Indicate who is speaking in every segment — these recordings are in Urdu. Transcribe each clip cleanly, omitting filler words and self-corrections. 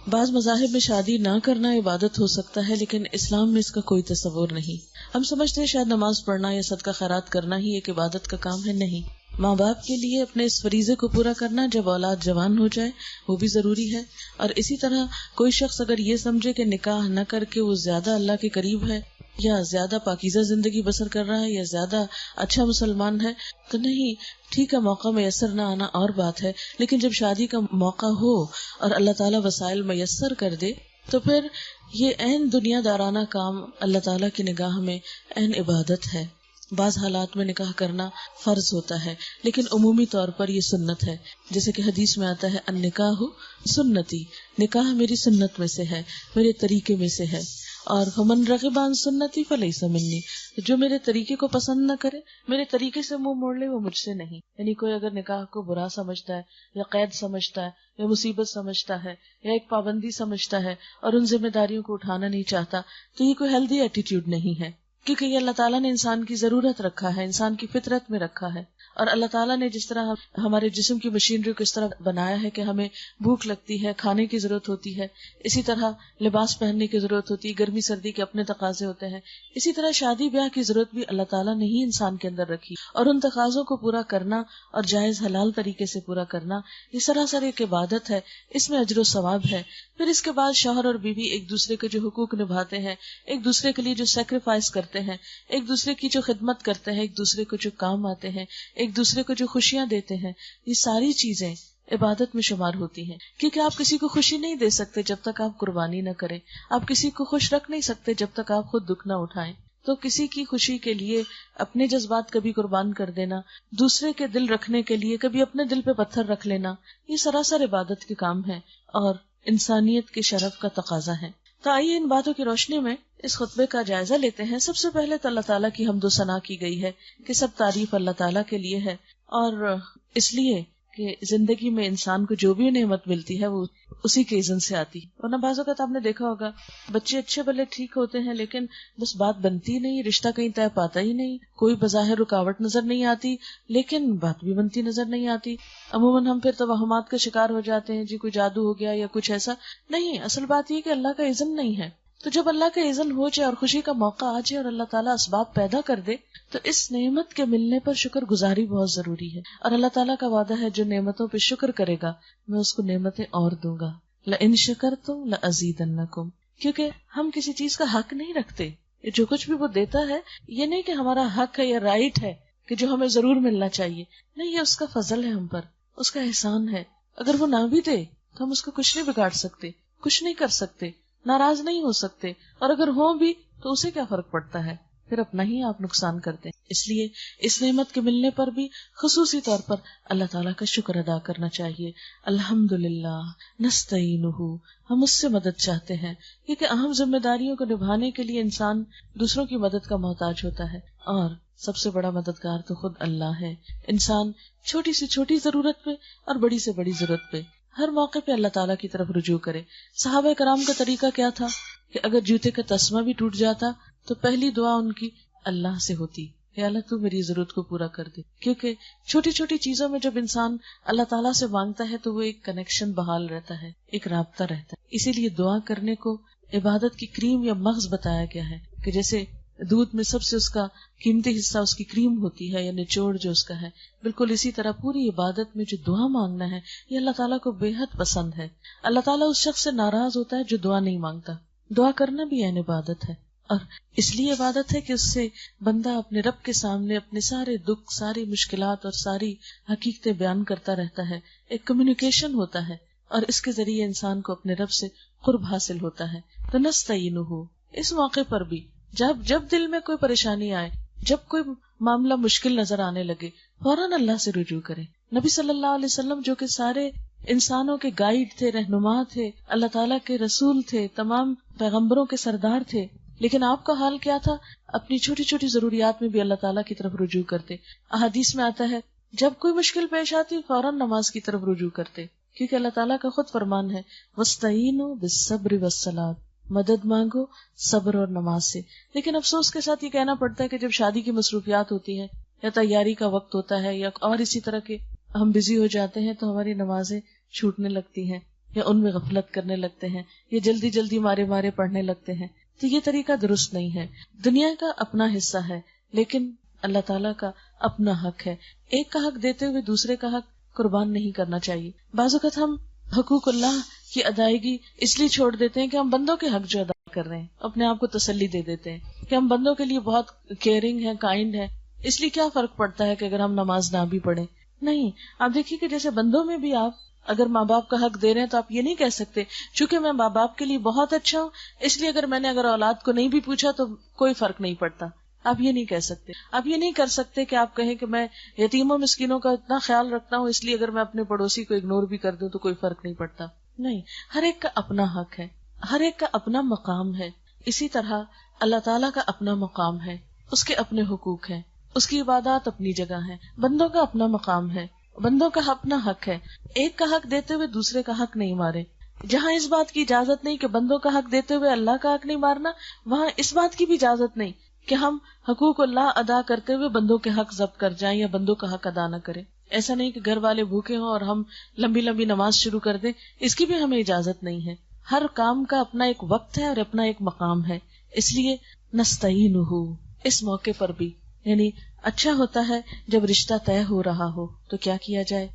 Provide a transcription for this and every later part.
Speaker 1: بعض مذاہب میں شادی نہ کرنا عبادت ہو سکتا ہے، لیکن اسلام میں اس کا کوئی تصور نہیں۔ ہم سمجھتے ہیں شاید نماز پڑھنا یا صدقہ خیرات کرنا ہی ایک عبادت کا کام ہے، نہیں۔ ماں باپ کے لیے اپنے اس فریضے کو پورا کرنا جب اولاد جوان ہو جائے وہ بھی ضروری ہے، اور اسی طرح کوئی شخص اگر یہ سمجھے کہ نکاح نہ کر کے وہ زیادہ اللہ کے قریب ہے یا زیادہ پاکیزہ زندگی بسر کر رہا ہے یا زیادہ اچھا مسلمان ہے تو نہیں، ٹھیک ہے، موقع میسر نہ آنا اور بات ہے، لیکن جب شادی کا موقع ہو اور اللہ تعالیٰ وسائل میسر کر دے تو پھر یہ عین دنیا دارانہ کام اللہ تعالیٰ کی نگاہ میں عین عبادت ہے۔ بعض حالات میں نکاح کرنا فرض ہوتا ہے، لیکن عمومی طور پر یہ سنت ہے، جیسے کہ حدیث میں آتا ہے النکاح سنتی، نکاح میری سنت میں سے ہے، میرے طریقے میں سے ہے، اور فمن رغب عن سنتی فلیس منی، جو میرے طریقے کو پسند نہ کرے، میرے طریقے سے منہ موڑ لے، وہ مجھ سے نہیں۔ یعنی کوئی اگر نکاح کو برا سمجھتا ہے یا قید سمجھتا ہے یا مصیبت سمجھتا ہے یا ایک پابندی سمجھتا ہے اور ان ذمہ داریوں کو اٹھانا نہیں چاہتا تو یہ کوئی ہیلدی ایٹیٹیوڈ نہیں ہے، کیونکہ یہ اللہ تعالیٰ نے انسان کی ضرورت رکھا ہے، انسان کی فطرت میں رکھا ہے، اور اللہ تعالیٰ نے جس طرح ہمارے جسم کی مشینری کو اس طرح بنایا ہے کہ ہمیں بھوک لگتی ہے، کھانے کی ضرورت ہوتی ہے، اسی طرح لباس پہننے کی ضرورت ہوتی ہے، گرمی سردی کے اپنے تقاضے ہوتے ہیں، اسی طرح شادی بیاہ کی ضرورت بھی اللہ تعالیٰ نے ہی انسان کے اندر رکھی، اور ان تقاضوں کو پورا کرنا اور جائز حلال طریقے سے پورا کرنا یہ سراسر ایک عبادت ہے، اس میں اجر و ثواب ہے۔ پھر اس کے بعد شوہر اور بیوی ایک دوسرے کے جو حقوق نبھاتے ہیں، ایک دوسرے کے لیے جو سیکریفائس کرتے ہیں، ایک دوسرے کی جو خدمت کرتے ہیں، ایک دوسرے کو جو کام آتے ہیں، ایک دوسرے کو جو خوشیاں دیتے ہیں، یہ ساری چیزیں عبادت میں شمار ہوتی ہیں، کیونکہ آپ کسی کو خوشی نہیں دے سکتے جب تک آپ قربانی نہ کریں، آپ کسی کو خوش رکھ نہیں سکتے جب تک آپ خود دکھ نہ اٹھائیں، تو کسی کی خوشی کے لیے اپنے جذبات کبھی قربان کر دینا، دوسرے کے دل رکھنے کے لیے کبھی اپنے دل پہ پتھر رکھ لینا، یہ سراسر عبادت کے کام ہے اور انسانیت کے شرف کا تقاضا ہے۔ تو آئیے ان باتوں کی روشنی میں اس خطبے کا جائزہ لیتے ہیں۔ سب سے پہلے تو اللہ تعالیٰ کی حمد و ثنا کی گئی ہے کہ سب تعریف اللہ تعالیٰ کے لیے ہے، اور اس لیے کہ زندگی میں انسان کو جو بھی نعمت ملتی ہے وہ اسی کے اذن سے آتی ہے، ورنہ بعض اوقات آپ نے دیکھا ہوگا بچے اچھے بھلے ٹھیک ہوتے ہیں لیکن بس بات بنتی نہیں، رشتہ کہیں طے پاتا ہی نہیں، کوئی بظاہر رکاوٹ نظر نہیں آتی لیکن بات بھی بنتی نظر نہیں آتی۔ عموماً ہم پھر توہمات کا شکار ہو جاتے ہیں، جی کوئی جادو ہو گیا یا کچھ ایسا نہیں، اصل بات یہ کہ اللہ کا اذن نہیں ہے۔ تو جب اللہ کا اذن ہو جائے اور خوشی کا موقع آ جائے اور اللہ تعالیٰ اسباب پیدا کر دے تو اس نعمت کے ملنے پر شکر گزاری بہت ضروری ہے، اور اللہ تعالیٰ کا وعدہ ہے جو نعمتوں پہ شکر کرے گا میں اس کو نعمتیں اور دوں گا، لئن شکرتم لأزیدنکم، کیونکہ ہم کسی چیز کا حق نہیں رکھتے، جو کچھ بھی وہ دیتا ہے یہ نہیں کہ ہمارا حق ہے یا رائٹ ہے کہ جو ہمیں ضرور ملنا چاہیے، نہیں، یہ اس کا فضل ہے ہم پر، اس کا احسان ہے، اگر وہ نہ بھی دے تو ہم اس کو کچھ نہیں بگاڑ سکتے، کچھ نہیں کر سکتے، ناراض نہیں ہو سکتے، اور اگر ہوں بھی تو اسے کیا فرق پڑتا ہے، پھر اپنا ہی آپ نقصان کرتے ہیں۔ اس لیے اس نعمت کے ملنے پر بھی خصوصی طور پر اللہ تعالیٰ کا شکر ادا کرنا چاہیے۔ الحمدللہ نستعینہ، ہم اس سے مدد چاہتے ہیں، کیونکہ اہم ذمہ داریوں کو نبھانے کے لیے انسان دوسروں کی مدد کا محتاج ہوتا ہے، اور سب سے بڑا مددگار تو خود اللہ ہے۔ انسان چھوٹی سے چھوٹی ضرورت پہ اور بڑی سے بڑی ضرورت پہ ہر موقع پہ اللہ تعالیٰ کی طرف رجوع کرے۔ صحابہ کرام کا طریقہ کیا تھا کہ اگر جوتے کا تسمہ بھی ٹوٹ جاتا تو پہلی دعا ان کی اللہ سے ہوتی، کہ اللہ تو میری ضرورت کو پورا کر دے، کیونکہ چھوٹی چھوٹی چیزوں میں جب انسان اللہ تعالیٰ سے مانگتا ہے تو وہ ایک کنیکشن بحال رہتا ہے، ایک رابطہ رہتا ہے۔ اسی لیے دعا کرنے کو عبادت کی کریم یا مغز بتایا گیا ہے، کہ جیسے دودھ میں سب سے اس کا قیمتی حصہ اس کی کریم ہوتی ہے یا نچوڑ جو اس کا ہے، بالکل اسی طرح پوری عبادت میں جو دعا مانگنا ہے یہ اللہ تعالیٰ کو بے حد پسند ہے۔ اللہ تعالیٰ اس شخص سے ناراض ہوتا ہے جو دعا نہیں مانگتا۔ دعا کرنا بھی عین عبادت ہے، اور اس لیے عبادت ہے کہ اس سے بندہ اپنے رب کے سامنے اپنے سارے دکھ، ساری مشکلات اور ساری حقیقتیں بیان کرتا رہتا ہے، ایک کمیونیکیشن ہوتا ہے، اور اس کے ذریعے انسان کو اپنے رب سے قرب حاصل ہوتا ہے۔ تو نستعینہ، اس موقع پر بھی جب دل میں کوئی پریشانی آئے، جب کوئی معاملہ مشکل نظر آنے لگے، فوراً اللہ سے رجوع کریں۔ نبی صلی اللہ علیہ وسلم جو کہ سارے انسانوں کے گائیڈ تھے، رہنما تھے، اللہ تعالیٰ کے رسول تھے، تمام پیغمبروں کے سردار تھے، لیکن آپ کا حال کیا تھا؟ اپنی چھوٹی چھوٹی ضروریات میں بھی اللہ تعالیٰ کی طرف رجوع کرتے۔ احادیث میں آتا ہے جب کوئی مشکل پیش آتی فوراً نماز کی طرف رجوع کرتے، کیونکہ اللہ تعالیٰ کا خود فرمان ہے وَاسْتَعِینُوا بِالصَّبْرِ وَالصَّلَاةِ، مدد مانگو صبر اور نماز سے۔ لیکن افسوس کے ساتھ یہ کہنا پڑتا ہے کہ جب شادی کی مصروفیات ہوتی ہیں یا تیاری کا وقت ہوتا ہے یا اور اسی طرح کے ہم بزی ہو جاتے ہیں تو ہماری نمازیں چھوٹنے لگتی ہیں، یا ان میں غفلت کرنے لگتے ہیں یا جلدی جلدی مارے مارے پڑھنے لگتے ہیں. تو یہ طریقہ درست نہیں ہے. دنیا کا اپنا حصہ ہے لیکن اللہ تعالیٰ کا اپنا حق ہے. ایک کا حق دیتے ہوئے دوسرے کا حق قربان نہیں کرنا چاہیے. بعض اوقات ہم حقوق اللہ کی ادائیگی اس لیے چھوڑ دیتے ہیں کہ ہم بندوں کے حق جو ادا کر رہے ہیں اپنے آپ کو تسلی دے دیتے ہیں کہ ہم بندوں کے لیے بہت کیئرنگ ہیں، کائنڈ ہیں، اس لیے کیا فرق پڑتا ہے کہ اگر ہم نماز نہ بھی پڑھیں. نہیں، آپ دیکھیے کہ جیسے بندوں میں بھی آپ اگر ماں باپ کا حق دے رہے ہیں تو آپ یہ نہیں کہہ سکتے چونکہ میں ماں باپ کے لیے بہت اچھا ہوں اس لیے اگر میں نے اولاد کو نہیں بھی پوچھا تو کوئی فرق نہیں پڑتا. آپ یہ نہیں کہہ سکتے. آپ یہ نہیں کر سکتے کہ آپ کہیں کہ میں یتیموں مسکینوں کا اتنا خیال رکھتا ہوں اس لیے اگر میں اپنے پڑوسی کو اگنور بھی کر دوں تو کوئی فرق نہیں پڑتا. نہیں، ہر ایک کا اپنا حق ہے، ہر ایک کا اپنا مقام ہے. اسی طرح اللہ تعالیٰ کا اپنا مقام ہے، اس کے اپنے حقوق ہیں، اس کی عبادات اپنی جگہ ہیں. بندوں کا اپنا مقام ہے، بندوں کا اپنا حق ہے. ایک کا حق دیتے ہوئے دوسرے کا حق نہیں مارے. جہاں اس بات کی اجازت نہیں کہ بندوں کا حق دیتے ہوئے اللہ کا حق نہیں مارنا، وہاں اس بات کی بھی اجازت نہیں کہ ہم حقوق اللہ ادا کرتے ہوئے بندوں کے حق ضبط کر جائیں یا بندوں کا حق ادا نہ کریں. ایسا نہیں کہ گھر والے بھوکے ہوں اور ہم لمبی لمبی نماز شروع کر دیں، اس کی بھی ہمیں اجازت نہیں ہے. ہر کام کا اپنا ایک وقت ہے اور اپنا ایک مقام ہے. اس لیے نستعینہ اس موقع پر بھی یعنی اچھا ہوتا ہے جب رشتہ طے ہو رہا ہو تو کیا کیا جائے،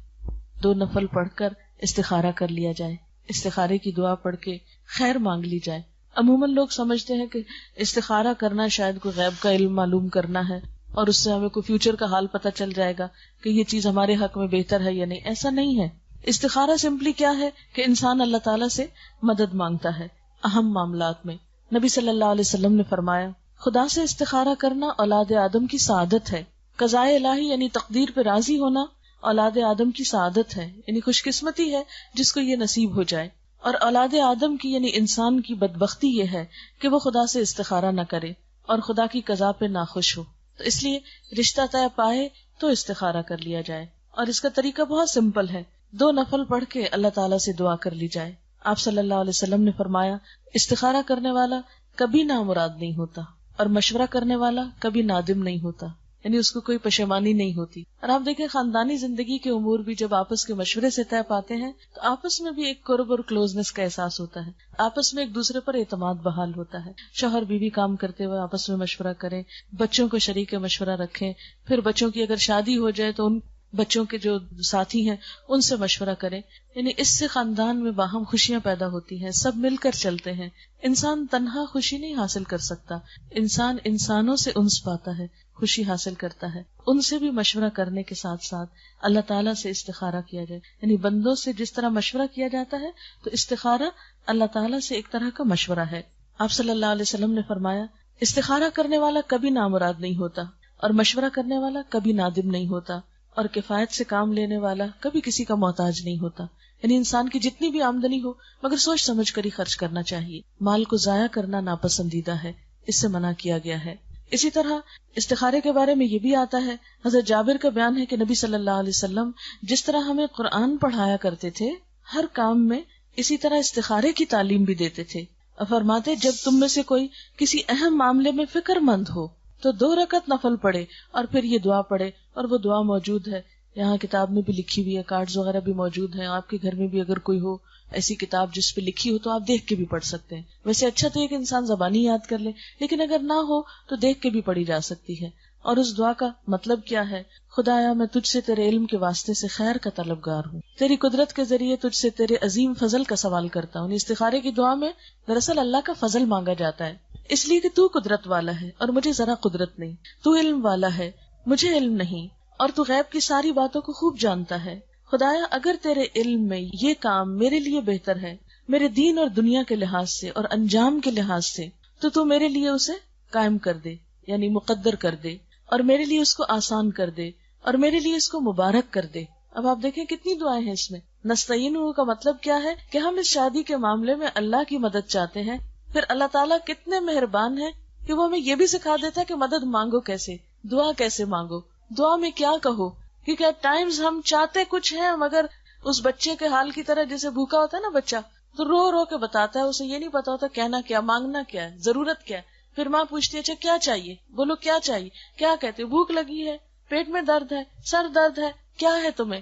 Speaker 1: 2 نفل پڑھ کر استخارہ کر لیا جائے، استخارے کی دعا پڑھ کے خیر مانگ لی جائے. عموماً لوگ سمجھتے ہیں کہ استخارہ کرنا شاید کوئی غیب کا علم معلوم کرنا ہے اور اس سے ہمیں کوئی فیوچر کا حال پتہ چل جائے گا کہ یہ چیز ہمارے حق میں بہتر ہے یا نہیں. ایسا نہیں ہے. استخارہ سمپلی کیا ہے کہ انسان اللہ تعالیٰ سے مدد مانگتا ہے اہم معاملات میں. نبی صلی اللہ علیہ وسلم نے فرمایا خدا سے استخارہ کرنا اولاد آدم کی سعادت ہے. قضاء الہی یعنی تقدیر پہ راضی ہونا اولاد آدم کی سعادت ہے، یعنی خوش قسمتی ہے جس کو یہ نصیب ہو جائے. اور اولاد آدم کی یعنی انسان کی بدبختی یہ ہے کہ وہ خدا سے استخارہ نہ کرے اور خدا کی قضا پہ ناخوش ہو. تو اس لیے رشتہ طے پائے تو استخارہ کر لیا جائے. اور اس کا طریقہ بہت سمپل ہے، 2 نفل پڑھ کے اللہ تعالیٰ سے دعا کر لی جائے. آپ صلی اللہ علیہ وسلم نے فرمایا استخارہ کرنے والا کبھی نامراد نہیں ہوتا اور مشورہ کرنے والا کبھی نادم نہیں ہوتا، یعنی اس کو کوئی پشیمانی نہیں ہوتی. اور آپ دیکھیں خاندانی زندگی کے امور بھی جب آپس کے مشورے سے طے پاتے ہیں تو آپس میں بھی ایک قرب اور کلوزنس کا احساس ہوتا ہے، آپس میں ایک دوسرے پر اعتماد بحال ہوتا ہے. شوہر بیوی کام کرتے ہوئے آپس میں مشورہ کریں، بچوں کو شریک مشورہ رکھیں، پھر بچوں کی اگر شادی ہو جائے تو ان بچوں کے جو ساتھی ہیں ان سے مشورہ کریں. یعنی اس سے خاندان میں باہم خوشیاں پیدا ہوتی ہیں، سب مل کر چلتے ہیں. انسان تنہا خوشی نہیں حاصل کر سکتا، انسان انسانوں سے انس پاتا ہے، خوشی حاصل کرتا ہے. ان سے بھی مشورہ کرنے کے ساتھ ساتھ اللہ تعالیٰ سے استخارہ کیا جائے. یعنی بندوں سے جس طرح مشورہ کیا جاتا ہے تو استخارہ اللہ تعالیٰ سے ایک طرح کا مشورہ ہے. آپ صلی اللہ علیہ وسلم نے فرمایا استخارہ کرنے والا کبھی نامراد نہیں ہوتا اور مشورہ کرنے والا کبھی نادم نہیں ہوتا اور کفایت سے کام لینے والا کبھی کسی کا محتاج نہیں ہوتا. یعنی انسان کی جتنی بھی آمدنی ہو مگر سوچ سمجھ کر ہی خرچ کرنا چاہیے. مال کو ضائع کرنا ناپسندیدہ ہے، اس سے منع کیا گیا ہے. اسی طرح استخارے کے بارے میں یہ بھی آتا ہے، حضرت جابر کا بیان ہے کہ نبی صلی اللہ علیہ وسلم جس طرح ہمیں قرآن پڑھایا کرتے تھے ہر کام میں اسی طرح استخارے کی تعلیم بھی دیتے تھے. اور فرماتے جب تم میں سے کوئی کسی اہم معاملے میں فکر مند ہو تو 2 رکعت نفل پڑھے اور پھر یہ دعا پڑھے. اور وہ دعا موجود ہے یہاں کتاب میں بھی لکھی ہوئی ہے، کارڈز وغیرہ بھی موجود ہیں. آپ کے گھر میں بھی اگر کوئی ہو ایسی کتاب جس پہ لکھی ہو تو آپ دیکھ کے بھی پڑھ سکتے ہیں. ویسے اچھا تو یہ کہ انسان زبانی یاد کر لے، لیکن اگر نہ ہو تو دیکھ کے بھی پڑھی جا سکتی ہے. اور اس دعا کا مطلب کیا ہے؟ خدایا میں تجھ سے تیرے علم کے واسطے سے خیر کا طلبگار ہوں، تیری قدرت کے ذریعے تجھ سے تیرے عظیم فضل کا سوال کرتا ہوں. استخارے کی دعا میں دراصل اللہ کا فضل مانگا جاتا ہے، اس لیے کہ تو قدرت والا ہے اور مجھے ذرا قدرت نہیں، تو علم والا ہے مجھے علم نہیں، اور تو غیب کی ساری باتوں کو خوب جانتا ہے. خدایا اگر تیرے علم میں یہ کام میرے لیے بہتر ہے، میرے دین اور دنیا کے لحاظ سے اور انجام کے لحاظ سے، تو میرے لیے اسے قائم کر دے، یعنی مقدر کر دے، اور میرے لیے اس کو آسان کر دے، اور میرے لیے اس کو مبارک کر دے. اب آپ دیکھیں کتنی دعائیں ہیں اس میں. نستعینہ کا مطلب کیا ہے کہ ہم اس شادی کے معاملے میں اللہ کی مدد چاہتے ہیں. پھر اللہ تعالیٰ کتنے مہربان ہیں کہ وہ ہمیں یہ بھی سکھا دیتا ہے کہ مدد مانگو کیسے، دعا کیسے مانگو، دعا میں کیا کہو. کیونکہ ایٹ ٹائمز ہم چاہتے کچھ ہیں مگر اس بچے کے حال کی طرح جیسے بھوکا ہوتا ہے نا بچہ تو رو رو کے بتاتا ہے، اسے یہ نہیں پتا ہوتا کہنا کیا، مانگنا کیا ہے، ضرورت کیا ہے. پھر ماں پوچھتی ہے اچھا کیا چاہیے، بولو کیا چاہیے، کیا کہتے، بھوک لگی ہے، پیٹ میں درد ہے، سر درد ہے، کیا ہے تمہیں.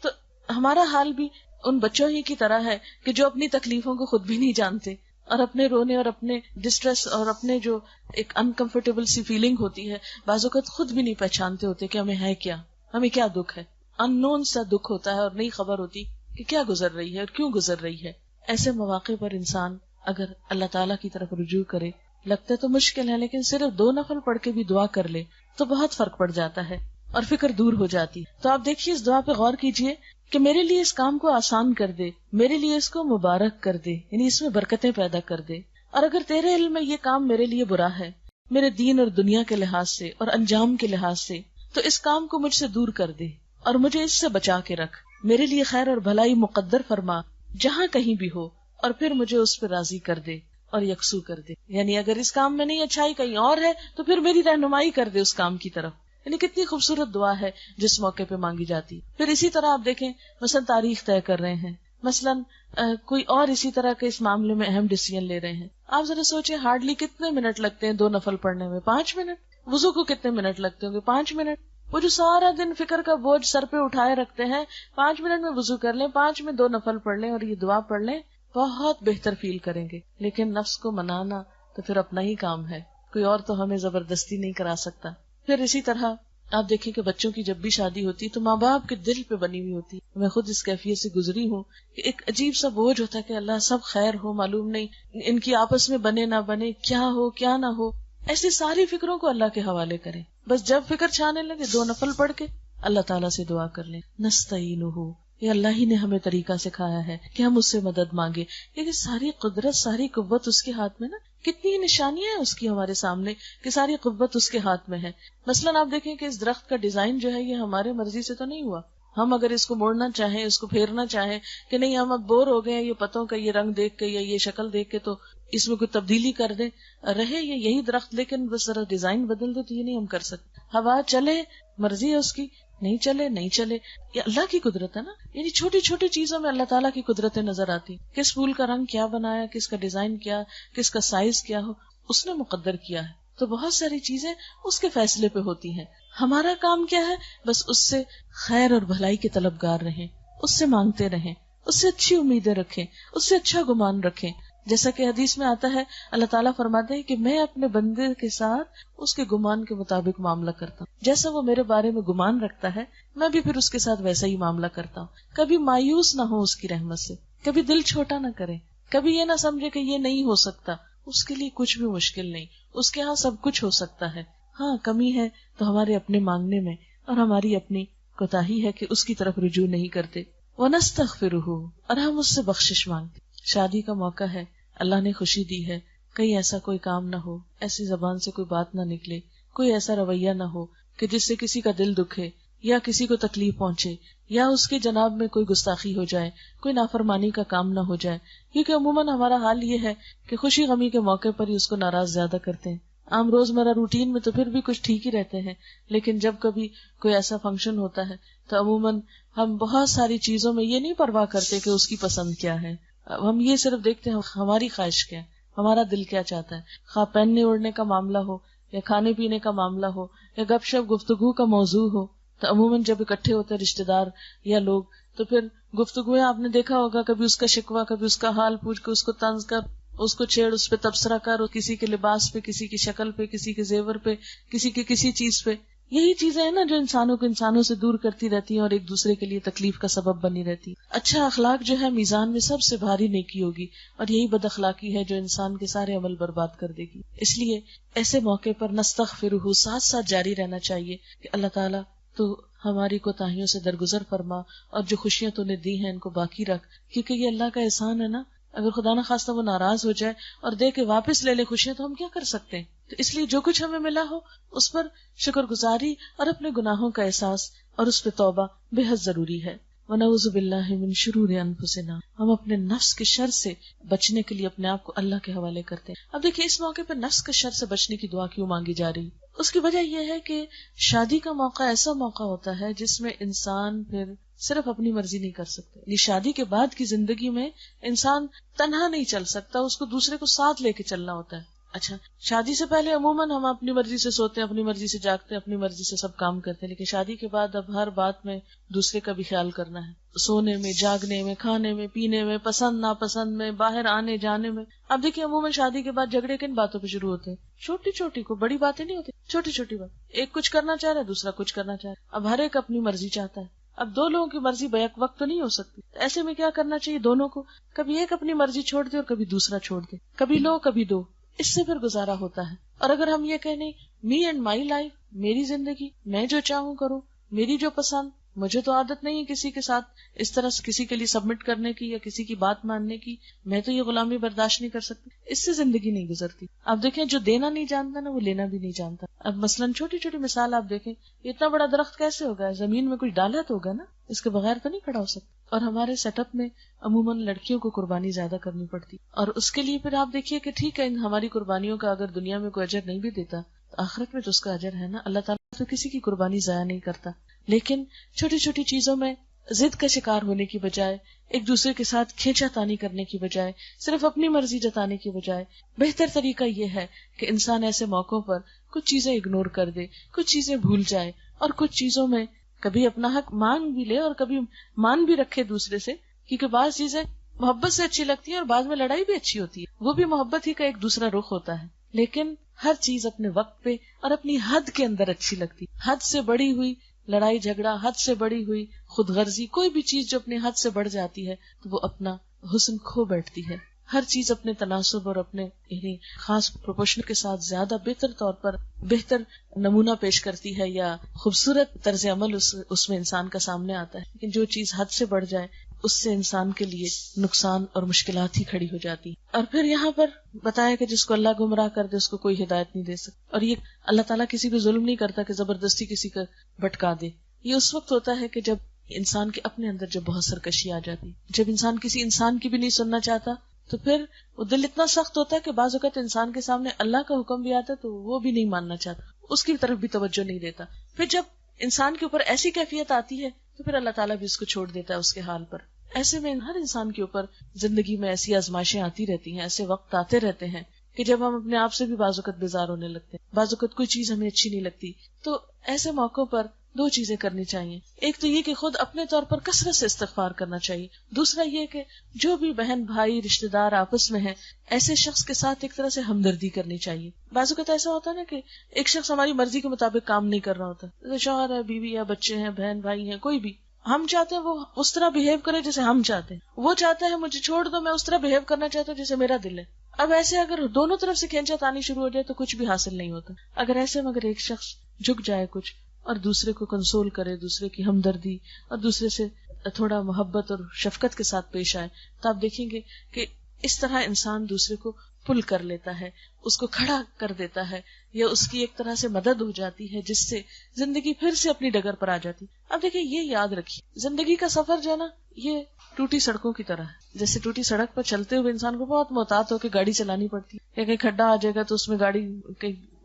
Speaker 1: تو ہمارا حال بھی ان بچوں ہی کی طرح ہے کہ جو اپنی تکلیفوں کو خود بھی نہیں جانتے، اور اپنے رونے اور اپنے ڈسٹریس اور اپنے جو ایک انکمفرٹیبل سی فیلنگ ہوتی ہے بعض اوقات خود بھی نہیں پہچانتے ہوتے کہ ہمیں ہے کیا، ہمیں کیا دکھ ہے. ان نون سا دکھ ہوتا ہے اور نہیں خبر ہوتی کہ کیا گزر رہی ہے اور کیوں گزر رہی ہے. ایسے مواقع پر انسان اگر اللہ تعالیٰ کی طرف رجوع کرے، لگتا ہے تو مشکل ہے لیکن صرف 2 نفل پڑھ کے بھی دعا کر لے تو بہت فرق پڑ جاتا ہے اور فکر دور ہو جاتی. تو آپ دیکھیے اس دعا پہ غور کیجئے کہ میرے لیے اس کام کو آسان کر دے، میرے لیے اس کو مبارک کر دے، یعنی اس میں برکتیں پیدا کر دے. اور اگر تیرے علم میں یہ کام میرے لیے برا ہے، میرے دین اور دنیا کے لحاظ سے اور انجام کے لحاظ سے، تو اس کام کو مجھ سے دور کر دے اور مجھے اس سے بچا کے رکھ. میرے لیے خیر اور بھلائی مقدر فرما جہاں کہیں بھی ہو، اور پھر مجھے اس پہ راضی کر دے اور یکسو کر دے. یعنی اگر اس کام میں نہیں اچھائی کہیں اور ہے تو پھر میری رہنمائی کر دے اس کام کی طرف. یعنی کتنی خوبصورت دعا ہے جس موقع پہ مانگی جاتی. پھر اسی طرح آپ دیکھیں مثلا تاریخ طے کر رہے ہیں، مثلا کوئی اور اسی طرح کے اس معاملے میں اہم ڈیسیژن لے رہے ہیں. آپ ذرا سوچیں ہارڈلی کتنے منٹ لگتے ہیں 2 نفل پڑھنے میں؟ 5 منٹ. وضو کو کتنے منٹ لگتے ہوں گے؟ 5 منٹ. وہ جو سارا دن فکر کا بوجھ سر پہ اٹھائے رکھتے ہیں، 5 منٹ میں وضو کر لیں، 5 میں 2 نفل پڑھ لیں اور یہ دعا پڑھ لیں، بہت بہتر فیل کریں گے. لیکن نفس کو منانا تو پھر اپنا ہی کام ہے، کوئی اور تو ہمیں زبردستی نہیں کرا سکتا. پھر اسی طرح آپ دیکھیں کہ بچوں کی جب بھی شادی ہوتی تو ماں باپ کے دل پہ بنی ہوئی ہوتی. میں خود اس کیفیت سے گزری ہوں کہ ایک عجیب سا بوجھ ہوتا ہے کہ اللہ سب خیر ہو، معلوم نہیں ان کی آپس میں بنے نہ بنے، کیا ہو کیا نہ ہو. ایسی ساری فکروں کو اللہ کے حوالے کریں. بس جب فکر چھانے لگے 2 نفل پڑھ کے اللہ تعالیٰ سے دعا کر لیں. نستعینہ، یہ اللہ ہی نے ہمیں طریقہ سکھایا ہے کہ ہم اس سے مدد مانگے، کیونکہ ساری قدرت ساری قوت اس کے ہاتھ میں نا. کتنی نشانیاں ہیں اس کی ہمارے سامنے کہ ساری قوت اس کے ہاتھ میں ہے. مثلا آپ دیکھیں کہ اس درخت کا ڈیزائن جو ہے یہ ہمارے مرضی سے تو نہیں ہوا. ہم اگر اس کو موڑنا چاہیں، اس کو پھیرنا چاہیں کہ نہیں ہم اب بور ہو گئے ہیں یہ پتوں کا یہ رنگ دیکھ کے یا یہ شکل دیکھ کے، تو اس میں کوئی تبدیلی کر دیں، رہے یہ یہی درخت لیکن بس ذرا ڈیزائن بدل دے، تو یہ نہیں ہم کر سکتے. ہوا چلے مرضی ہے اس کی، نہیں چلے نہیں چلے، یہ اللہ کی قدرت ہے نا. یعنی چھوٹی چھوٹی چیزوں میں اللہ تعالیٰ کی قدرتیں نظر آتی. کس پھول کا رنگ کیا بنایا، کس کا ڈیزائن کیا، کس کا سائز کیا ہو، اس نے مقدر کیا ہے. تو بہت ساری چیزیں اس کے فیصلے پہ ہوتی ہیں. ہمارا کام کیا ہے؟ بس اس سے خیر اور بھلائی کے طلبگار رہیں، اس سے مانگتے رہیں، اس سے اچھی امیدیں رکھیں، اس سے اچھا گمان رکھیں. جیسا کہ حدیث میں آتا ہے اللہ تعالیٰ فرماتے ہیں کہ میں اپنے بندے کے ساتھ اس کے گمان کے مطابق معاملہ کرتا ہوں. جیسا وہ میرے بارے میں گمان رکھتا ہے میں بھی پھر اس کے ساتھ ویسا ہی معاملہ کرتا ہوں. کبھی مایوس نہ ہو اس کی رحمت سے، کبھی دل چھوٹا نہ کرے، کبھی یہ نہ سمجھے کہ یہ نہیں ہو سکتا. اس کے لیے کچھ بھی مشکل نہیں، اس کے ہاں سب کچھ ہو سکتا ہے. ہاں کمی ہے تو ہمارے اپنے مانگنے میں اور ہماری اپنی کوتاہی ہے کہ اس کی طرف رجوع نہیں کرتے. وَنَسْتَغْفِرُهُ، اور ہم اس سے بخشش مانگتے. شادی کا موقع ہے، اللہ نے خوشی دی ہے، کہیں ایسا کوئی کام نہ ہو، ایسی زبان سے کوئی بات نہ نکلے، کوئی ایسا رویہ نہ ہو کہ جس سے کسی کا دل دکھے یا کسی کو تکلیف پہنچے یا اس کے جناب میں کوئی گستاخی ہو جائے، کوئی نافرمانی کا کام نہ ہو جائے. کیونکہ عموماً ہمارا حال یہ ہے کہ خوشی غمی کے موقع پر ہی اس کو ناراض زیادہ کرتے ہیں. عام روزمرہ روٹین میں تو پھر بھی کچھ ٹھیک ہی رہتے ہیں، لیکن جب کبھی کوئی ایسا فنکشن ہوتا ہے تو عموماً ہم بہت ساری چیزوں میں یہ نہیں پرواہ کرتے کہ اس کی پسند کیا ہے. ہم یہ صرف دیکھتے ہیں ہماری خواہش کیا ہے، ہمارا دل کیا چاہتا ہے. خواہ پہننے اوڑھنے کا معاملہ ہو یا کھانے پینے کا معاملہ ہو یا گپ شپ گفتگو کا موضوع ہو، تو عموماً جب اکٹھے ہوتے ہیں رشتے دار یا لوگ تو پھر گفتگویں آپ نے دیکھا ہوگا، کبھی اس کا شکوہ، کبھی اس کا حال پوچھ کے اس کو طنز کر، اس کو چھیڑ، اس پہ تبصرہ کر، کسی کے لباس پہ، کسی کی شکل پہ، کسی کے زیور پہ، کسی کی کسی چیز پہ. یہی چیزیں ہیں نا جو انسانوں کو انسانوں سے دور کرتی رہتی ہیں اور ایک دوسرے کے لیے تکلیف کا سبب بنی رہتی. اچھا اخلاق جو ہے میزان میں سب سے بھاری نیکی ہوگی، اور یہی بد اخلاقی ہے جو انسان کے سارے عمل برباد کر دے گی. اس لیے ایسے موقع پر نستغفرہ ساتھ ساتھ جاری رہنا چاہیے کہ اللہ تعالیٰ تو ہماری کوتاہیوں سے درگزر فرما، اور جو خوشیاں تو نے دی ہیں ان کو باقی رکھ، کیونکہ یہ اللہ کا احسان ہے نا. اگر خدا نہ خواستہ وہ ناراض ہو جائے اور دے کے واپس لے لے خوشیاں تو ہم کیا کر سکتے ہیں. تو اس لیے جو کچھ ہمیں ملا ہو اس پر شکر گزاری اور اپنے گناہوں کا احساس اور اس پہ توبہ بے حد ضروری ہے. وَنَعُوذُ بِاللَّهِ مِن شُرُورِ أَنفُسِنَا، ہم اپنے نفس کے شر سے بچنے کے لیے اپنے آپ کو اللہ کے حوالے کرتے ہیں. اب دیکھیں اس موقع پر نفس کے شر سے بچنے کی دعا کیوں مانگی جا رہی؟ اس کی وجہ یہ ہے کہ شادی کا موقع ایسا موقع ہوتا ہے جس میں انسان پھر صرف اپنی مرضی نہیں کر سکتے. یہ شادی کے بعد کی زندگی میں انسان تنہا نہیں چل سکتا، اس کو دوسرے کو ساتھ لے کے چلنا ہوتا ہے. اچھا، شادی سے پہلے عموماً ہم اپنی مرضی سے سوتے ہیں، اپنی مرضی سے جاگتے ہیں، اپنی مرضی سے سب کام کرتے ہیں، لیکن شادی کے بعد اب ہر بات میں دوسرے کا بھی خیال کرنا ہے، سونے میں، جاگنے میں، کھانے میں، پینے میں، پسند ناپسند میں، باہر آنے جانے میں. اب دیکھیے عموماً شادی کے بعد جھگڑے کن باتوں پہ شروع ہوتے ہیں؟ چھوٹی چھوٹی، کو بڑی باتیں نہیں ہوتی، چھوٹی چھوٹی بات. ایک کچھ کرنا چاہ رہا ہے، دوسرا کچھ کرنا چاہ رہا ہے. اب ہر ایک اپنی مرضی چاہتا ہے. اب دو لوگوں کی مرضی بیک وقت تو نہیں ہو سکتی. ایسے میں کیا کرنا چاہیے دونوں کو؟ کبھی ایک اپنی مرضی چھوڑ دے اور کبھی دوسرا چھوڑ دے، کبھی لو کبھی دو. اس سے پھر گزارا ہوتا ہے. اور اگر ہم یہ کہیں می اینڈ مائی لائف، میری زندگی، میں جو چاہوں کروں، میری جو پسند، مجھے تو عادت نہیں ہے کسی کے ساتھ اس طرح سے کسی کے لیے سبمٹ کرنے کی یا کسی کی بات ماننے کی، میں تو یہ غلامی برداشت نہیں کر سکتی، اس سے زندگی نہیں گزرتی. آپ دیکھیں جو دینا نہیں جانتا نا وہ لینا بھی نہیں جانتا. اب مثلاً چھوٹی چھوٹی مثال آپ دیکھیں، اتنا بڑا درخت کیسے ہوگا؟ زمین میں کچھ ڈالا تو ہوگا نا، اس کے بغیر تو نہیں کھڑا ہو سکتا. اور ہمارے سیٹ اپ میں عموماً لڑکیوں کو قربانی زیادہ کرنی پڑتی، اور اس کے لیے پھر آپ دیکھیے کہ ٹھیک ہے ہماری قربانیوں کا اگر دنیا میں کوئی اجر نہیں بھی دیتا تو آخرت میں تو اس کا اجر ہے نا. اللہ تعالیٰ تو کسی کی قربانی ضائع نہیں کرتا. لیکن چھوٹی چھوٹی چیزوں میں ضد کا شکار ہونے کی بجائے، ایک دوسرے کے ساتھ کھینچا تانی کرنے کی بجائے، صرف اپنی مرضی جتانے کی بجائے، بہتر طریقہ یہ ہے کہ انسان ایسے موقعوں پر کچھ چیزیں اگنور کر دے، کچھ چیزیں بھول جائے، اور کچھ چیزوں میں کبھی اپنا حق مانگ بھی لے اور کبھی مان بھی رکھے دوسرے سے. کیونکہ بعض چیزیں محبت سے اچھی لگتی ہیں اور بعض میں لڑائی بھی اچھی ہوتی ہے، وہ بھی محبت ہی کا ایک دوسرا رخ ہوتا ہے. لیکن ہر چیز اپنے وقت پہ اور اپنی حد کے اندر اچھی لگتی. حد سے بڑی ہوئی لڑائی جھگڑا، حد سے بڑی ہوئی خود غرضی، کوئی بھی چیز جو اپنی حد سے بڑھ جاتی ہے تو وہ اپنا حسن کھو بیٹھتی ہے. ہر چیز اپنے تناسب اور اپنے یعنی خاص پروپورشن کے ساتھ زیادہ بہتر طور پر بہتر نمونہ پیش کرتی ہے یا خوبصورت طرز عمل اس میں انسان کا سامنے آتا ہے. لیکن جو چیز حد سے بڑھ جائے اس سے انسان کے لیے نقصان اور مشکلات ہی کھڑی ہو جاتی. اور پھر یہاں پر بتایا کہ جس کو اللہ گمراہ کر دے اس کو کوئی ہدایت نہیں دے سکتا. اور یہ اللہ تعالیٰ کسی پہ ظلم نہیں کرتا کہ زبردستی کسی کا بھٹکا دے. یہ اس وقت ہوتا ہے کہ جب انسان کے اپنے اندر جب بہت سرکشی آ جاتی، جب انسان کسی انسان کی بھی نہیں سننا چاہتا تو پھر وہ دل اتنا سخت ہوتا ہے کہ بعض اوقات انسان کے سامنے اللہ کا حکم بھی آتا ہے تو وہ بھی نہیں ماننا چاہتا، اس کی طرف بھی توجہ نہیں دیتا. پھر جب انسان کے اوپر ایسی کیفیت آتی ہے تو پھر اللہ تعالیٰ بھی اس کو چھوڑ دیتا ہے اس کے حال پر. ایسے میں ہر انسان کے اوپر زندگی میں ایسی آزمائشیں آتی رہتی ہیں، ایسے وقت آتے رہتے ہیں کہ جب ہم اپنے آپ سے بھی بعض اوقات بیزار ہونے لگتے ہیں، بعض اوقات کوئی چیز ہمیں اچھی نہیں لگتی. تو ایسے موقعوں پر دو چیزیں کرنی چاہیے. ایک تو یہ کہ خود اپنے طور پر کثرت سے استغفار کرنا چاہیے. دوسرا یہ کہ جو بھی بہن بھائی رشتہ دار آپس میں ہیں ایسے شخص کے ساتھ ایک طرح سے ہمدردی کرنی چاہیے. بعض اوقات ایسا ہوتا ہے نا کہ ایک شخص ہماری مرضی کے مطابق کام نہیں کر رہا ہوتا، جیسے شوہر ہے، بیوی ہے، بچے ہیں، بہن بھائی ہیں، کوئی بھی. ہم چاہتے ہیں وہ اس طرح بہیو کرے جیسے ہم چاہتے ہیں، وہ چاہتا ہے مجھے چھوڑ دو، میں اس طرح بہیو کرنا چاہتا ہوں جیسے میرا دل ہے. اب ایسے اگر دونوں طرف سے کھینچا تانی شروع ہو جائے تو کچھ بھی حاصل نہیں ہوتا. اگر ایسے میں اگر ایک شخص جھک جائے کچھ اور دوسرے کو کنسول کرے، دوسرے کی ہمدردی اور دوسرے سے تھوڑا محبت اور شفقت کے ساتھ پیش آئے تو آپ دیکھیں گے کہ اس طرح انسان دوسرے کو پل کر لیتا ہے، اس کو کھڑا کر دیتا ہے، یا اس کی ایک طرح سے مدد ہو جاتی ہے جس سے زندگی پھر سے اپنی ڈگر پر آ جاتی. اب دیکھیں یہ یاد رکھیے، زندگی کا سفر جو ہے نا یہ ٹوٹی سڑکوں کی طرح ہے. جیسے ٹوٹی سڑک پر چلتے ہوئے انسان کو بہت محتاط ہو کے گاڑی چلانی پڑتی ہے، یا کہیں کھڈا آ جائے گا تو اس میں گاڑی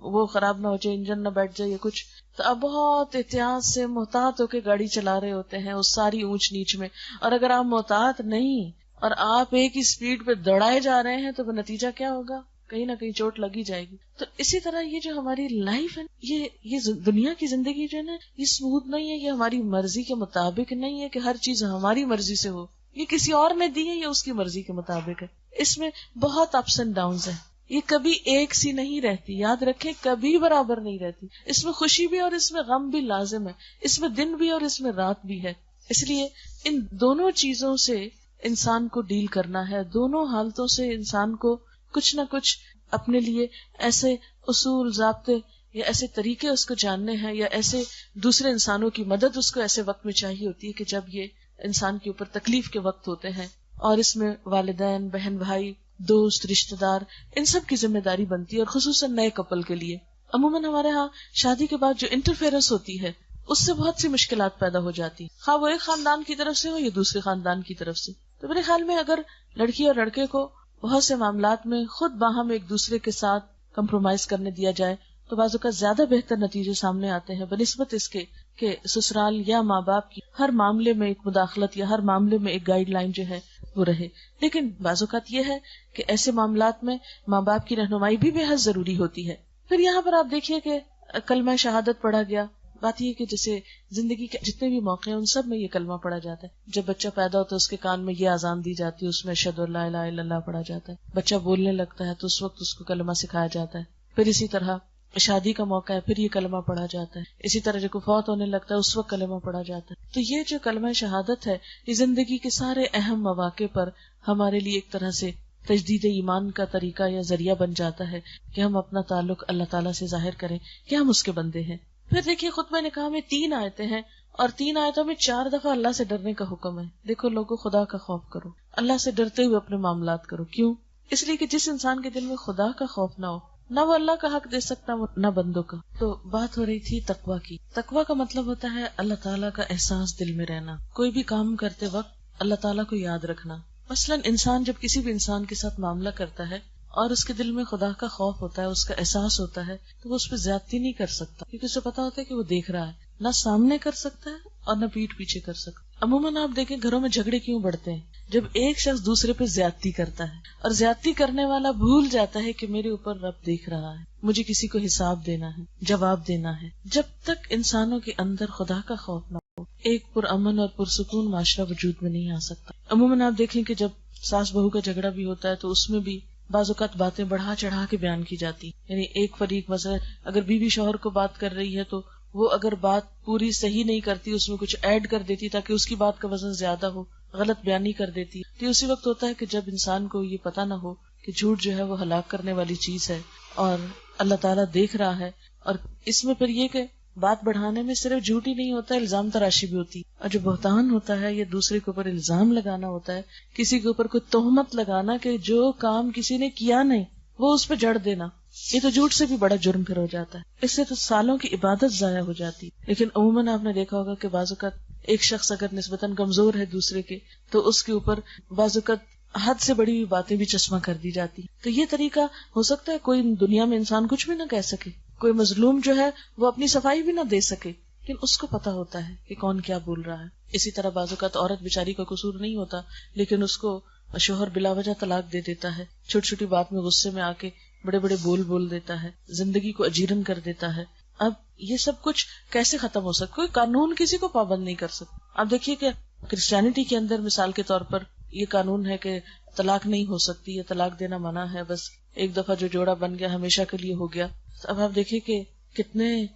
Speaker 1: وہ خراب نہ ہو جائے، انجن نہ بیٹھ جائے یا کچھ، تو اب بہت احتیاط سے محتاط ہو کے گاڑی چلا رہے ہوتے ہیں اس ساری اونچ نیچ میں. اور اگر آپ محتاط نہیں اور آپ ایک ہی سپیڈ پہ دوڑائے جا رہے ہیں تو نتیجہ کیا ہوگا؟ کہیں نہ کہیں چوٹ لگی جائے گی. تو اسی طرح یہ جو ہماری لائف ہے، یہ دنیا کی زندگی جو ہے نا یہ اسموتھ نہیں ہے، یہ ہماری مرضی کے مطابق نہیں ہے کہ ہر چیز ہماری مرضی سے ہو. یہ کسی اور نے دی ہے، یہ اس کی مرضی کے مطابق ہے. اس میں بہت اپس اینڈ ڈاؤنز ہیں، یہ کبھی ایک سی نہیں رہتی. یاد رکھیں کبھی برابر نہیں رہتی. اس میں خوشی بھی اور اس میں غم بھی لازم ہے، اس میں دن بھی اور اس میں رات بھی ہے. اس لیے ان دونوں چیزوں سے انسان کو ڈیل کرنا ہے. دونوں حالتوں سے انسان کو کچھ نہ کچھ اپنے لیے ایسے اصول ضابطے یا ایسے طریقے اس کو جاننے ہیں، یا ایسے دوسرے انسانوں کی مدد اس کو ایسے وقت میں چاہیے ہوتی ہے کہ جب یہ انسان کے اوپر تکلیف کے وقت ہوتے ہیں. اور اس میں والدین، بہن بھائی، دوست، رشتہ دار، ان سب کی ذمہ داری بنتی ہے. اور خصوصاً نئے کپل کے لیے عموماً ہمارے ہاں شادی کے بعد جو انٹرفیئرنس ہوتی ہے اس سے بہت سی مشکلات پیدا ہو جاتی، خواہ وہ ایک خاندان کی طرف سے ہو یا دوسرے خاندان کی طرف سے. تو میرے خیال میں اگر لڑکی اور لڑکے کو بہت سے معاملات میں خود باہم ایک دوسرے کے ساتھ کمپرومائز کرنے دیا جائے تو بعض اوقات زیادہ بہتر نتیجے سامنے آتے ہیں، بنسبت اس کے کہ سسرال یا ماں باپ کی ہر معاملے میں ایک مداخلت یا ہر معاملے میں ایک گائیڈ لائن جو ہے وہ رہے. لیکن بعض اوقات یہ ہے کہ ایسے معاملات میں ماں باپ کی رہنمائی بھی بے حد ضروری ہوتی ہے. پھر یہاں پر آپ دیکھیے کہ کلمہ شہادت پڑھا گیا. بات یہ کہ جیسے زندگی کے جتنے بھی موقع ہیں ان سب میں یہ کلمہ پڑھا جاتا ہے. جب بچہ پیدا ہوتا ہے اس کے کان میں یہ اذان دی جاتی ہے, اس میں اشہد ان لا الہ الا اللہ پڑھا جاتا ہے. بچہ بولنے لگتا ہے تو اس وقت اس کو کلمہ سکھایا جاتا ہے. پھر اسی طرح شادی کا موقع ہے, پھر یہ کلمہ پڑھا جاتا ہے. اسی طرح جب فوت ہونے لگتا ہے اس وقت کلمہ پڑھا جاتا ہے. تو یہ جو کلمہ شہادت ہے یہ زندگی کے سارے اہم مواقع پر ہمارے لیے ایک طرح سے تجدید ایمان کا طریقہ یا ذریعہ بن جاتا ہے کہ ہم اپنا تعلق اللہ تعالیٰ سے ظاہر کریں کہ ہم اس کے بندے ہیں. پھر دیکھیے خطبہ نکاح میں 3 آیتیں ہیں اور 3 آیتوں میں 4 دفعہ اللہ سے ڈرنے کا حکم ہے. دیکھو لوگوں, خدا کا خوف کرو, اللہ سے ڈرتے ہوئے اپنے معاملات کرو. کیوں؟ اس لیے کہ جس انسان کے دل میں خدا کا خوف نہ ہو, نہ وہ اللہ کا حق دے سکتا نہ بندوں کا. تو بات ہو رہی تھی تقویٰ کی. تقویٰ کا مطلب ہوتا ہے اللہ تعالیٰ کا احساس دل میں رہنا, کوئی بھی کام کرتے وقت اللہ تعالیٰ کو یاد رکھنا. مثلاً انسان جب کسی بھی انسان کے ساتھ معاملہ کرتا ہے اور اس کے دل میں خدا کا خوف ہوتا ہے, اس کا احساس ہوتا ہے, تو وہ اس پہ زیادتی نہیں کر سکتا, کیونکہ اسے پتا ہوتا ہے کہ وہ دیکھ رہا ہے. نہ سامنے کر سکتا ہے اور نہ پیٹھ پیچھے کر سکتا. عموماً آپ دیکھیں گھروں میں جھگڑے کیوں بڑھتے ہیں, جب ایک شخص دوسرے پہ زیادتی کرتا ہے اور زیادتی کرنے والا بھول جاتا ہے کہ میرے اوپر رب دیکھ رہا ہے, مجھے کسی کو حساب دینا ہے, جواب دینا ہے. جب تک انسانوں کے اندر خدا کا خوف نہ ہو, ایک پرامن اور پرسکون معاشرہ وجود میں نہیں آ سکتا. عموماً آپ دیکھیں کہ جب ساس بہو کا جھگڑا بھی ہوتا ہے تو اس میں بھی بعض اوقات باتیں بڑھا چڑھا کے بیان کی جاتی. یعنی ایک فریق مثلا اگر بیوی شوہر کو بات کر رہی ہے تو وہ اگر بات پوری صحیح نہیں کرتی, اس میں کچھ ایڈ کر دیتی تاکہ اس کی بات کا وزن زیادہ ہو, غلط بیانی کر دیتی. تو اسی وقت ہوتا ہے کہ جب انسان کو یہ پتا نہ ہو کہ جھوٹ جو ہے وہ ہلاک کرنے والی چیز ہے اور اللہ تعالیٰ دیکھ رہا ہے. اور اس میں پھر یہ کہ بات بڑھانے میں صرف جھوٹ ہی نہیں ہوتا, الزام تراشی بھی ہوتی. اور جو بہتان ہوتا ہے یہ دوسرے کے اوپر الزام لگانا ہوتا ہے, کسی کے اوپر کوئی تہمت لگانا کہ جو کام کسی نے کیا نہیں وہ اس پہ جڑ دینا. یہ تو جھوٹ سے بھی بڑا جرم پھر ہو جاتا ہے. اس سے تو سالوں کی عبادت ضائع ہو جاتی. لیکن عموماً آپ نے دیکھا ہوگا کہ بعض اوقات ایک شخص اگر نسبتاً کمزور ہے دوسرے کے تو اس کے اوپر بعض اوقات حد سے بڑی ہوئی باتیں بھی چشمہ کر دی جاتی. تو یہ طریقہ ہو سکتا ہے کوئی دنیا میں انسان کچھ بھی نہ کہہ سکے, کوئی مظلوم جو ہے وہ اپنی صفائی بھی نہ دے سکے, لیکن اس کو پتا ہوتا ہے کہ کون کیا بول رہا ہے. اسی طرح بعض اوقات عورت بیچاری کا قصور نہیں ہوتا لیکن اس کو شوہر بلا وجہ طلاق دے دیتا ہے, چھوٹی چھوٹی بات میں غصے میں آ کے بڑے بڑے بول دیتا ہے, زندگی کو اجیرن کر دیتا ہے. اب یہ سب کچھ کیسے ختم ہو سکتا؟ کوئی قانون کسی کو پابند نہیں کر سکتا. آپ دیکھیے کہ کرسچینٹی کے اندر مثال کے طور پر یہ قانون ہے کہ طلاق نہیں ہو سکتی, یا طلاق دینا منع ہے, بس ایک دفعہ جو جوڑا بن گیا ہمیشہ کے لیے ہو گیا. اب آپ دیکھیں کہ کتنی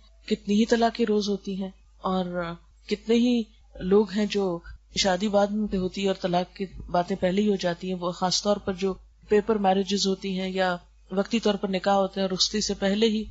Speaker 1: ہی طلاقیں روز ہوتی ہیں اور کتنے ہی لوگ ہیں جو شادی بعد میں ہوتی ہے اور طلاق کی باتیں پہلے ہی ہو جاتی ہیں. وہ خاص طور پر جو پیپر میرجز ہوتی ہیں یا وقتی طور پر نکاح ہوتے ہیں اور رخصتی سے پہلے ہی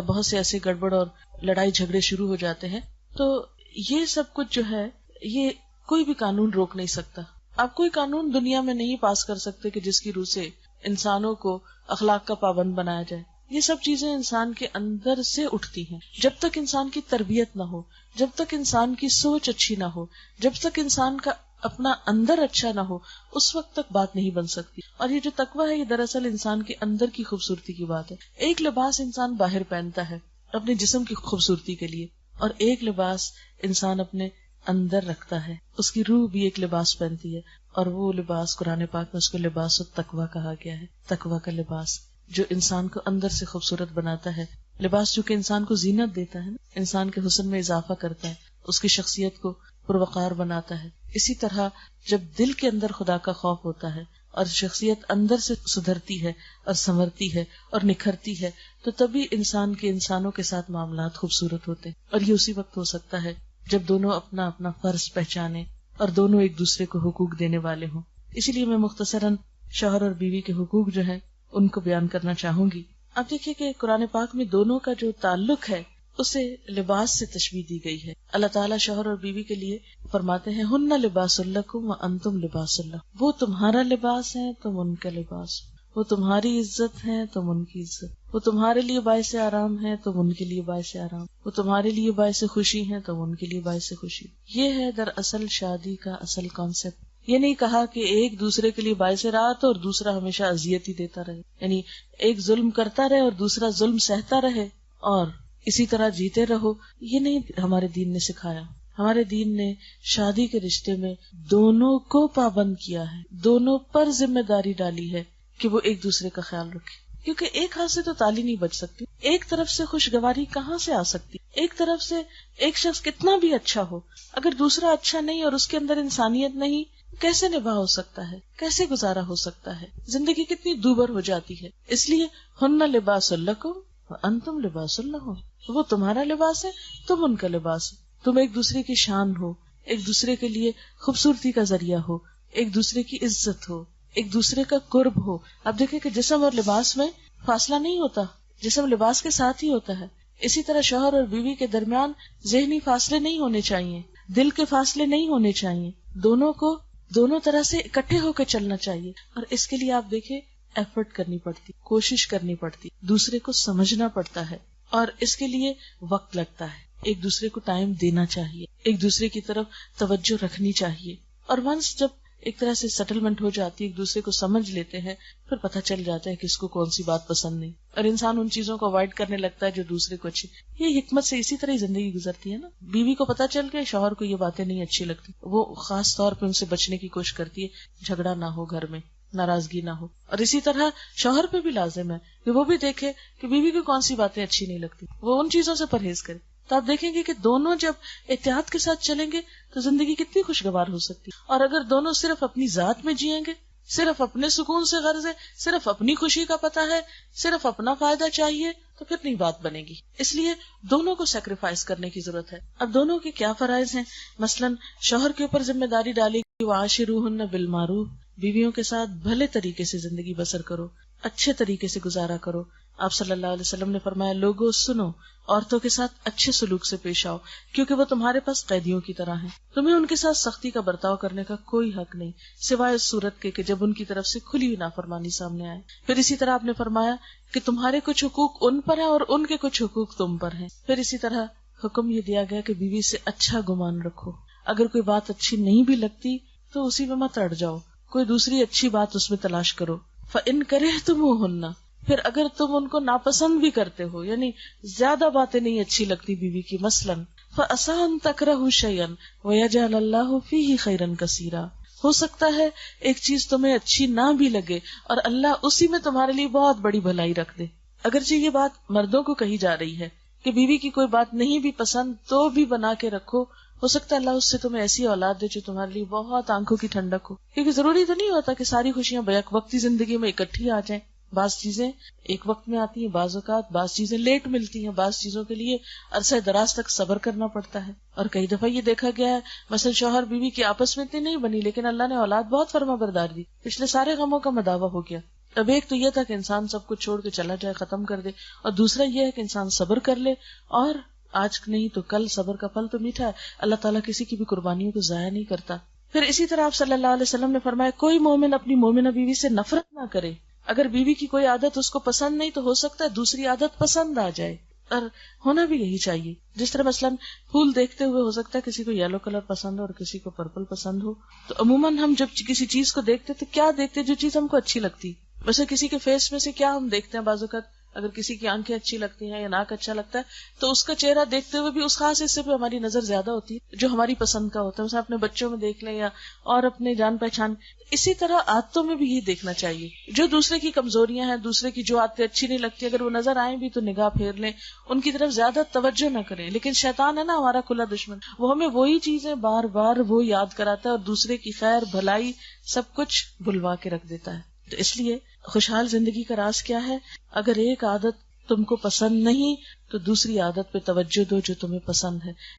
Speaker 1: بہت سے ایسے گڑبڑ اور لڑائی جھگڑے شروع ہو جاتے ہیں. تو یہ سب کچھ جو ہے یہ کوئی بھی قانون روک نہیں سکتا. آپ کوئی قانون دنیا میں نہیں پاس کر سکتے کہ جس کی روح سے انسانوں کو اخلاق کا پابند بنایا جائے. یہ سب چیزیں انسان کے اندر سے اٹھتی ہیں. جب تک انسان کی تربیت نہ ہو, جب تک انسان کی سوچ اچھی نہ ہو, جب تک انسان کا اپنا اندر اچھا نہ ہو, اس وقت تک بات نہیں بن سکتی. اور یہ جو تقویٰ ہے یہ دراصل انسان کے اندر کی خوبصورتی کی بات ہے. ایک لباس انسان باہر پہنتا ہے اپنے جسم کی خوبصورتی کے لیے, اور ایک لباس انسان اپنے اندر رکھتا ہے, اس کی روح بھی ایک لباس پہنتی ہے, اور وہ لباس قرآن پاک میں اس کو لباس التقویٰ کہا گیا ہے. تقویٰ کا لباس جو انسان کو اندر سے خوبصورت بناتا ہے. لباس چونکہ انسان کو زینت دیتا ہے, انسان کے حسن میں اضافہ کرتا ہے, اس کی شخصیت کو پروقار بناتا ہے. اسی طرح جب دل کے اندر خدا کا خوف ہوتا ہے اور شخصیت اندر سے سدھرتی ہے اور سنورتی ہے اور نکھرتی ہے, تو تبھی انسان کے انسانوں کے ساتھ معاملات خوبصورت ہوتے ہیں. اور یہ اسی وقت ہو سکتا ہے جب دونوں اپنا اپنا فرض پہچانے اور دونوں ایک دوسرے کو حقوق دینے والے ہوں. اسی لیے میں مختصراً شوہر اور بیوی کے حقوق جو ہیں ان کو بیان کرنا چاہوں گی. آپ دیکھیے کہ قرآن پاک میں دونوں کا جو تعلق ہے اسے لباس سے تشبیہ دی گئی ہے. اللہ تعالیٰ شوہر اور بیوی کے لیے فرماتے ہیں ہن لباس لکم وانتم لباس لہم, وہ تمہارا لباس ہے تم ان کا لباس, وہ تمہاری عزت ہے تم ان کی عزت, وہ تمہارے لیے باعث آرام ہے تم ان کے لیے باعث آرام, وہ تمہارے لیے باعث خوشی ہے تم ان کے لیے باعث خوشی. یہ ہے دراصل شادی کا اصل کانسیپٹ. یہ نہیں کہا کہ ایک دوسرے کے لیے باعث راحت اور دوسرا ہمیشہ اذیت ہی دیتا رہے, یعنی ایک ظلم کرتا رہے اور دوسرا ظلم سہتا رہے اور اسی طرح جیتے رہو. یہ نہیں ہمارے دین نے سکھایا. ہمارے دین نے شادی کے رشتے میں دونوں کو پابند کیا ہے، دونوں پر ذمہ داری ڈالی ہے کہ وہ ایک دوسرے کا خیال رکھے، کیونکہ ایک ہاتھ سے تو تالی نہیں بج سکتی، ایک طرف سے خوشگواری کہاں سے آ سکتی، ایک طرف سے ایک شخص کتنا بھی اچھا ہو، اگر دوسرا اچھا نہیں اور اس کے اندر انسانیت نہیں، کیسے نباہ ہو سکتا ہے، کیسے گزارا ہو سکتا ہے، زندگی کتنی دوبر ہو جاتی ہے۔ اس لیے ہن لباس لکم وانتم لباس لہم، وہ تمہارا لباس ہے، تم ان کا لباس ہے، تم ایک دوسرے کی شان ہو، ایک دوسرے کے لیے خوبصورتی کا ذریعہ ہو، ایک دوسرے کی عزت ہو، ایک دوسرے کا قرب ہو۔ اب دیکھیں کہ جسم اور لباس میں فاصلہ نہیں ہوتا، جسم لباس کے ساتھ ہی ہوتا ہے۔ اسی طرح شوہر اور بیوی کے درمیان ذہنی فاصلے نہیں ہونے چاہیے، دل کے فاصلے نہیں ہونے چاہیے، دونوں کو دونوں طرح سے اکٹھے ہو کے چلنا چاہیے۔ اور اس کے لیے آپ دیکھیں ایفرٹ کرنی پڑتی، کوشش کرنی پڑتی، دوسرے کو سمجھنا پڑتا ہے، اور اس کے لیے وقت لگتا ہے، ایک دوسرے کو ٹائم دینا چاہیے، ایک دوسرے کی طرف توجہ رکھنی چاہیے۔ اور ونس جب ایک طرح سے سیٹلمنٹ ہو جاتی ہے، ایک دوسرے کو سمجھ لیتے ہیں، پھر پتہ چل جاتا ہے کہ اس کو کون سی بات پسند نہیں، اور انسان ان چیزوں کو اوائڈ کرنے لگتا ہے جو دوسرے کو اچھی۔ یہ حکمت سے اسی طرح ہی زندگی گزرتی ہے نا۔ بیوی کو پتہ چل گیا شوہر کو یہ باتیں نہیں اچھی لگتی، وہ خاص طور پہ ان سے بچنے کی کوشش کرتی ہے، جھگڑا نہ ہو، گھر میں ناراضگی نہ ہو۔ اور اسی طرح شوہر پہ بھی لازم ہے کہ وہ بھی دیکھے کہ بیوی کو کون سی باتیں اچھی نہیں لگتی، وہ ان چیزوں سے پرہیز کرے۔ تو آپ دیکھیں گے کہ دونوں جب احتیاط کے ساتھ چلیں گے تو زندگی کتنی خوشگوار ہو سکتی۔ اور اگر دونوں صرف اپنی ذات میں جیئیں گے، صرف اپنے سکون سے غرض ہے، صرف اپنی خوشی کا پتہ ہے، صرف اپنا فائدہ چاہیے، تو پھر نہیں بات بنے گی۔ اس لیے دونوں کو سیکریفائس کرنے کی ضرورت ہے۔ اب دونوں کے کیا فرائض ہیں؟ مثلاً شوہر کے اوپر ذمہ داری ڈالی کہ وعاشروہن بالمعروف، بیویوں کے ساتھ بھلے طریقے سے زندگی بسر کرو، اچھے طریقے سے گزارا کرو۔ آپ صلی اللہ علیہ وسلم نے فرمایا، لوگوں سنو، عورتوں کے ساتھ اچھے سلوک سے پیش آؤ، کیونکہ وہ تمہارے پاس قیدیوں کی طرح ہیں، تمہیں ان کے ساتھ سختی کا برتاؤ کرنے کا کوئی حق نہیں، سوائے اس صورت کے کہ جب ان کی طرف سے کھلی ہوئی نافرمانی سامنے آئے۔ پھر اسی طرح آپ نے فرمایا کہ تمہارے کچھ حقوق ان پر ہیں اور ان کے کچھ حقوق تم پر ہیں۔ پھر اسی طرح حکم یہ دیا گیا کہ بیوی سے اچھا گمان رکھو، اگر کوئی بات اچھی نہیں بھی لگتی تو اسی میں مت اڑ جاؤ، کوئی دوسری اچھی بات اس میں تلاش کرو۔ فَإِن كَرِهْتُمُوهُنَّ، پھر اگر تم ان کو ناپسند بھی کرتے ہو، یعنی زیادہ باتیں نہیں اچھی لگتی بیوی کی، مثلاً فَأَسَىٰ أَن تَكْرَهُوا شَيْئًا وَيَجْعَلَ اللَّهُ فِيهِ خَيْرًا كَثِيرًا، ہو سکتا ہے ایک چیز تمہیں اچھی نہ بھی لگے اور اللہ اسی میں تمہارے لیے بہت بڑی بھلائی رکھ دے۔ اگرچہ یہ بات مردوں کو کہی جا رہی ہے کہ بیوی کی کوئی بات نہیں بھی پسند تو بھی بنا کے رکھو، ہو سکتا ہے اللہ اس سے تمہیں ایسی اولاد دے جو تمہارے لیے بہت آنکھوں کی ٹھنڈک ہو، کیونکہ ضروری تو نہیں ہوتا کہ ساری خوشیاں بیک وقتی زندگی میں اکٹھی آ جائیں، بعض چیزیں ایک وقت میں آتی ہیں، بعض اوقات بعض چیزیں لیٹ ملتی ہیں، بعض چیزوں کے لیے عرصہ دراز تک صبر کرنا پڑتا ہے۔ اور کئی دفعہ یہ دیکھا گیا ہے مثلا شوہر بیوی کی آپس میں اتنی نہیں بنی لیکن اللہ نے اولاد بہت فرما بردار دی، پچھلے سارے غموں کا مداوع ہو گیا۔ اب ایک تو یہ تھا کہ انسان سب کچھ چھوڑ کے چلا جائے، ختم کر دے، اور دوسرا یہ ہے کہ انسان صبر کر لے، اور آج نہیں تو کل صبر کا پھل تو میٹھا ہے، اللہ تعالیٰ کسی کی بھی قربانیوں کو ضائع نہیں کرتا۔ پھر اسی طرح آپ صلی اللہ علیہ وسلم نے فرمایا، کوئی مومن اپنی مومنہ بیوی سے نفرت نہ کرے، اگر بیوی کی کوئی عادت اس کو پسند نہیں تو ہو سکتا ہے دوسری عادت پسند آ جائے، اور ہونا بھی یہی چاہیے۔ جس طرح مثلاً پھول دیکھتے ہوئے ہو سکتا ہے کسی کو یلو کلر پسند ہو اور کسی کو پرپل پسند ہو، تو عموماً ہم جب کسی چیز کو دیکھتے تو کیا دیکھتے؟ جو چیز ہم کو اچھی لگتی۔ ویسے کسی کے فیس میں سے کیا ہم دیکھتے ہیں؟ بعض اوقات اگر کسی کی آنکھیں اچھی لگتی ہیں یا ناک اچھا لگتا ہے تو اس کا چہرہ دیکھتے ہوئے بھی اس خاص حصے پہ ہماری نظر زیادہ ہوتی ہے جو ہماری پسند کا ہوتا ہے، مثلا اپنے بچوں میں دیکھ لیں یا اور اپنے جان پہچان۔ اسی طرح عادتوں میں بھی یہ دیکھنا چاہیے، جو دوسرے کی کمزوریاں ہیں، دوسرے کی جو عادتیں اچھی نہیں لگتی، اگر وہ نظر آئیں بھی تو نگاہ پھیر لیں، ان کی طرف زیادہ توجہ نہ کریں۔ لیکن شیطان ہے نا ہمارا کھلا دشمن، وہ ہمیں وہی چیزیں بار بار وہ یاد کراتا ہے اور دوسرے کی خیر بھلائی سب کچھ بھلوا کے رکھ دیتا ہے۔ تو اس لیے خوشحال زندگی کا راز کیا ہے؟ اگر ایک عادت تم کو پسند نہیں تو دوسری عادت پہ توجہ دو جو تمہیں پسند ہے۔